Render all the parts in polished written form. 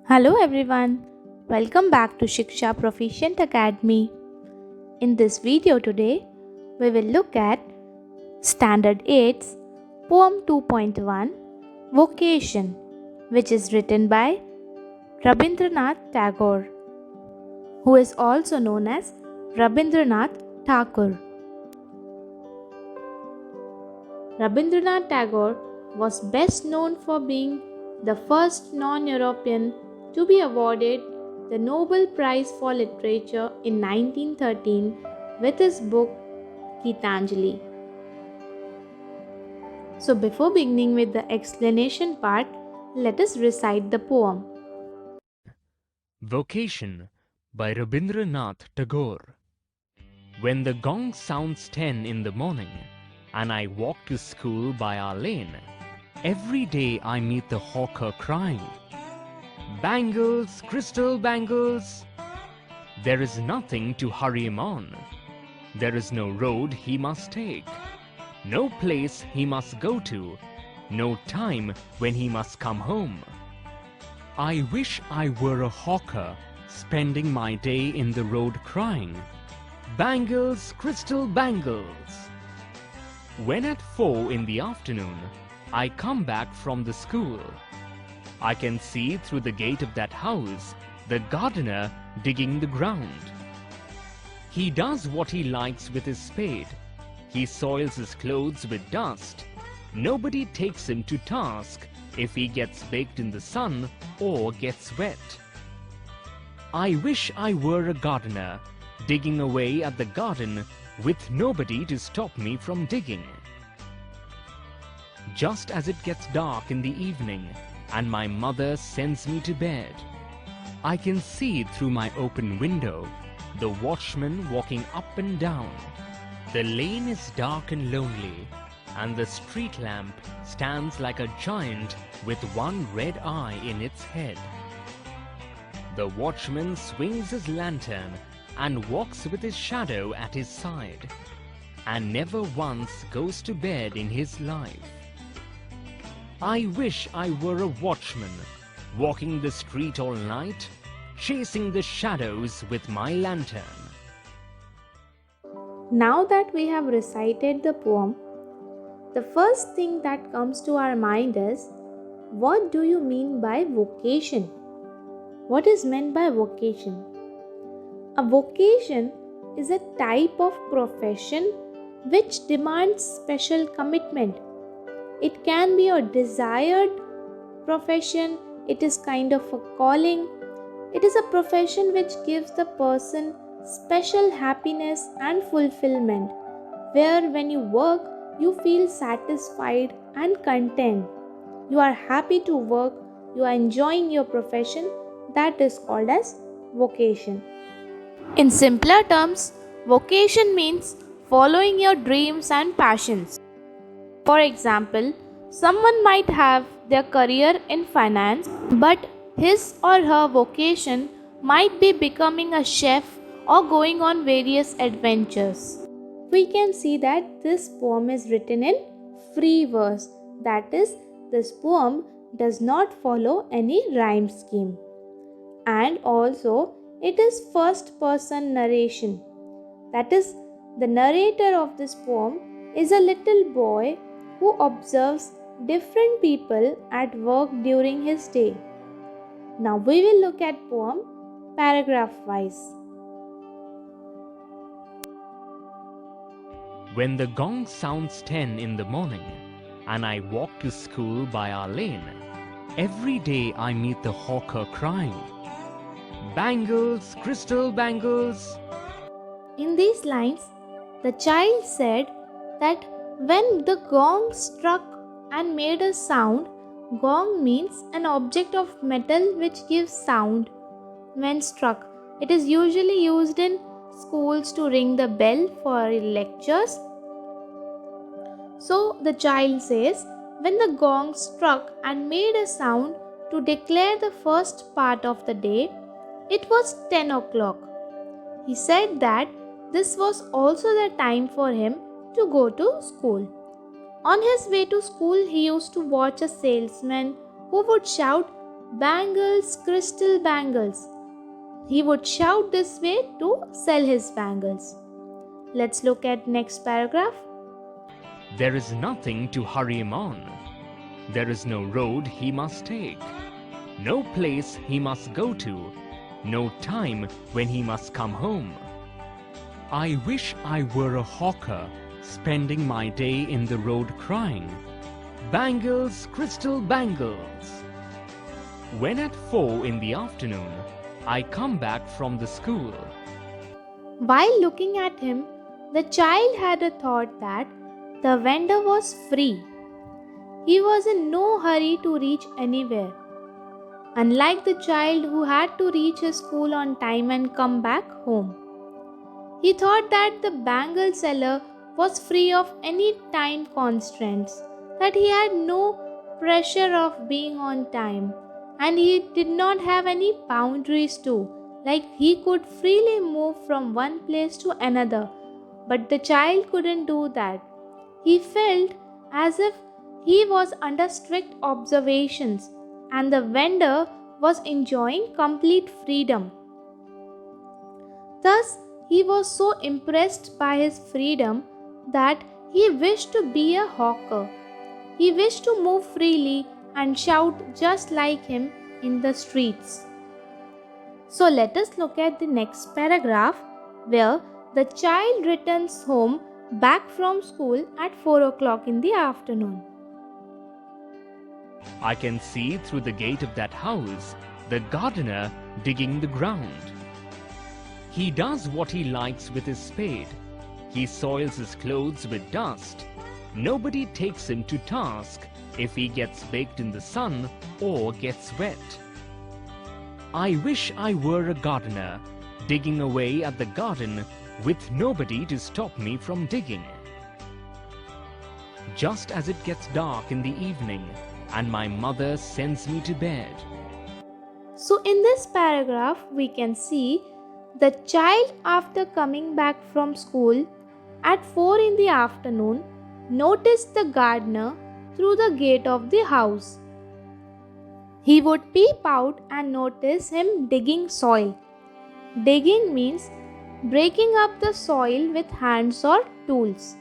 Hello everyone, welcome back to Shiksha Proficient Academy. In this video today, we will look at Standard 8's Poem 2.1 Vocation, which is written by Rabindranath Tagore, who is also known as Rabindranath Thakur. Rabindranath Tagore was best known for being the first non-European to be awarded the Nobel Prize for Literature in 1913 with his book Gitanjali. So before beginning with the explanation part, let us recite the poem. Vocation by Rabindranath Tagore. When the gong sounds 10 in the morning and I walk to school by our lane, every day I meet the hawker crying, "Bangles, crystal bangles!" There is nothing to hurry him on. There is no road he must take, no place he must go to, no time when he must come home. I wish I were a hawker, spending my day in the road crying, "Bangles, crystal bangles!" When at 4 in the afternoon I come back from the school, I can see through the gate of that house the gardener digging the ground. He does what he likes with his spade. He soils his clothes with dust. Nobody takes him to task if he gets baked in the sun or gets wet. I wish I were a gardener, digging away at the garden with nobody to stop me from digging. Just as it gets dark in the evening and my mother sends me to bed, I can see through my open window the watchman walking up and down. The lane is dark and lonely, and the street lamp stands like a giant with one red eye in its head. The watchman swings his lantern and walks with his shadow at his side, and never once goes to bed in his life. I wish I were a watchman, walking the street all night, chasing the shadows with my lantern. Now that we have recited the poem, the first thing that comes to our mind is, what do you mean by vocation? What is meant by vocation? A vocation is a type of profession which demands special commitment. It can be a desired profession, it is kind of a calling. It is a profession which gives the person special happiness and fulfillment, where when you work, you feel satisfied and content. You are happy to work, you are enjoying your profession. That is called as vocation. In simpler terms, vocation means following your dreams and passions. For example, someone might have their career in finance, but his or her vocation might be becoming a chef or going on various adventures. We can see that this poem is written in free verse, that is, this poem does not follow any rhyme scheme. And also, it is first person narration, that is, the narrator of this poem is a little boy who observes different people at work during his day. Now we will look at poem paragraph wise. When the gong sounds 10 in the morning and I walk to school by our lane, every day I meet the hawker crying, "Bangles, crystal bangles!" In these lines, the child said that when the gong struck and made a sound, gong means an object of metal which gives sound when struck. It is usually used in schools to ring the bell for lectures. So the child says, when the gong struck and made a sound to declare the first part of the day, it was 10 o'clock. He said that this was also the time for him to go to school. On his way to school, he used to watch a salesman who would shout, Bangles, crystal bangles. He would shout this way to sell his bangles. Let's look at next paragraph. There is nothing to hurry him on. There is no road he must take, no place he must go to, no time when he must come home. I wish I were a hawker, spending my day in the road crying, "Bangles, crystal bangles." When at 4 in the afternoon I come back from the school. While looking at him, the child had a thought that the vendor was free. He was in no hurry to reach anywhere. Unlike the child who had to reach his school on time and come back home. He thought that the bangle seller was free of any time constraints, that he had no pressure of being on time, and he did not have any boundaries too, like he could freely move from one place to another. But the child couldn't do that. He felt as if he was under strict observations and the vendor was enjoying complete freedom. Thus, he was so impressed by his freedom that he wished to be a hawker. He wished to move freely and shout just like him in the streets. So let us look at the next paragraph where the child returns home back from school at 4 o'clock in the afternoon. I can see through the gate of that house the gardener digging the ground. He does what he likes with his spade. He soils his clothes with dust. Nobody takes him to task if he gets baked in the sun or gets wet. I wish I were a gardener, digging away at the garden with nobody to stop me from digging. Just as it gets dark in the evening and my mother sends me to bed. So in this paragraph, we can see the child, after coming back from school at 4 in the afternoon, noticed the gardener through the gate of the house. He would peep out and notice him digging soil. Digging means breaking up the soil with hands or tools.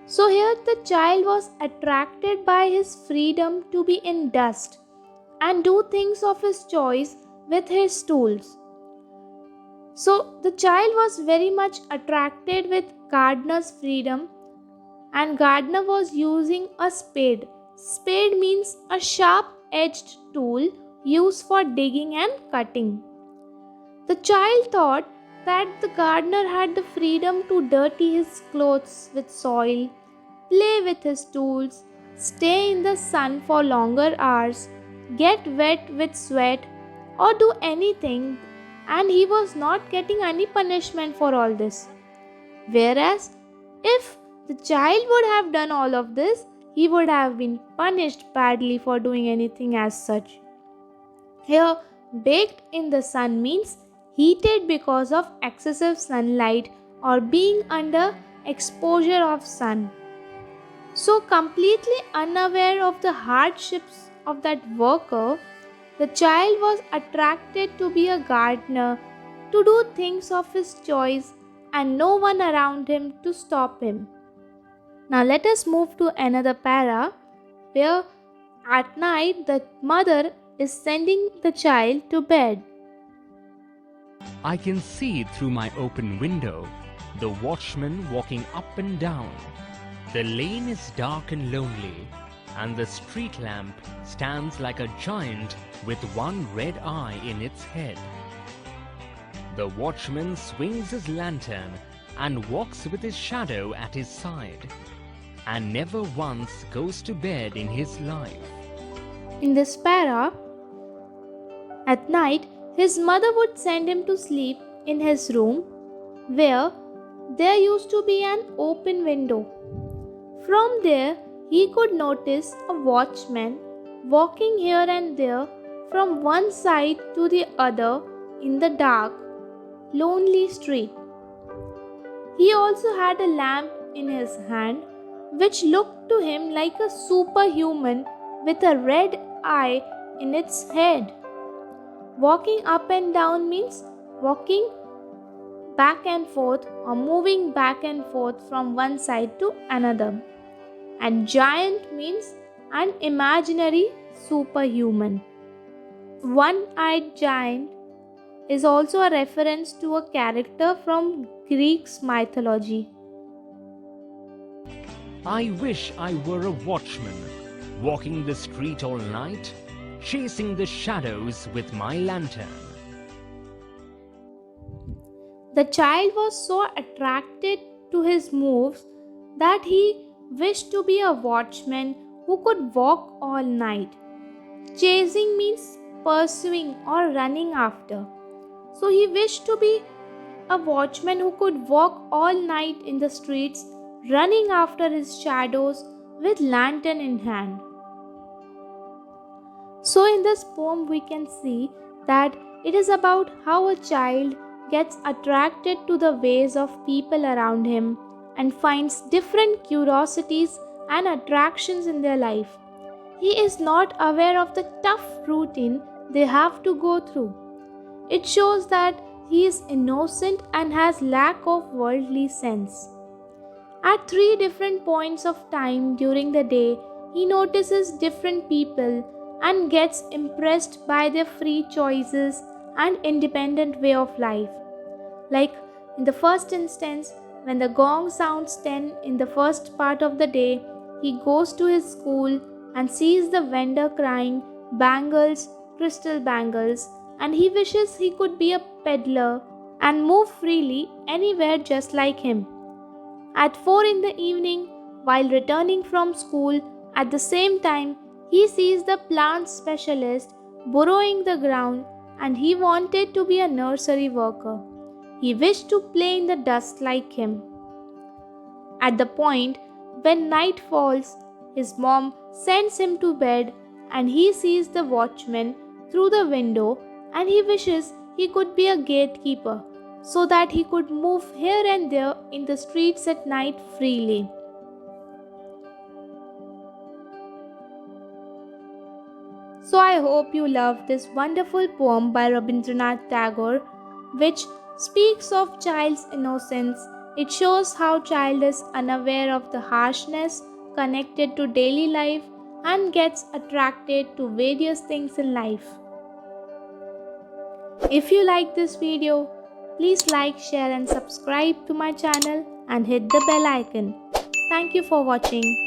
So here the child was attracted by his freedom to be in dust and do things of his choice with his tools. So the child was very much attracted with gardener's freedom, and gardener was using a spade. Spade means a sharp-edged tool used for digging and cutting. The child thought that the gardener had the freedom to dirty his clothes with soil, play with his tools, stay in the sun for longer hours, get wet with sweat, or do anything, and he was not getting any punishment for all this. Whereas, if the child would have done all of this, he would have been punished badly for doing anything as such. Here, baked in the sun means heated because of excessive sunlight or being under exposure of sun. So completely unaware of the hardships of that worker, the child was attracted to be a gardener, to do things of his choice, and no one around him to stop him. Now let us move to another para where at night the mother is sending the child to bed. I can see through my open window the watchman walking up and down. The lane is dark and lonely, and the street lamp stands like a giant with one red eye in its head. The watchman swings his lantern and walks with his shadow at his side, and never once goes to bed in his life. In this para, at night, his mother would send him to sleep in his room where there used to be an open window. From there, he could notice a watchman walking here and there from one side to the other in the dark, lonely street. He also had a lamp in his hand which looked to him like a superhuman with a red eye in its head. Walking up and down means walking back and forth or moving back and forth from one side to another. And giant means an imaginary superhuman. One-eyed giant is also a reference to a character from Greek's mythology. I wish I were a watchman, walking the street all night, chasing the shadows with my lantern. The child was so attracted to his moves that he wished to be a watchman who could walk all night. Chasing means pursuing or running after. So he wished to be a watchman who could walk all night in the streets, running after his shadows with lantern in hand. So in this poem we can see that it is about how a child gets attracted to the ways of people around him and finds different curiosities and attractions in their life. He is not aware of the tough routine they have to go through. It shows that he is innocent and has lack of worldly sense. At 3 different points of time during the day, he notices different people and gets impressed by their free choices and independent way of life. Like in the first instance, when the gong sounds 10 in the first part of the day, he goes to his school and sees the vendor crying bangles, crystal bangles, and he wishes he could be a peddler and move freely anywhere just like him. At 4 in the evening, while returning from school, at the same time, he sees the plant specialist burrowing the ground and he wanted to be a nursery worker. He wished to play in the dust like him. At the point when night falls, his mom sends him to bed and he sees the watchman through the window and he wishes he could be a gatekeeper so that he could move here and there in the streets at night freely. So I hope you love this wonderful poem by Rabindranath Tagore, which speaks of child's innocence. It shows how child is unaware of the harshness connected to daily life and gets attracted to various things in life. If you like this video, please like, share and subscribe to my channel and hit the bell icon. Thank you for watching.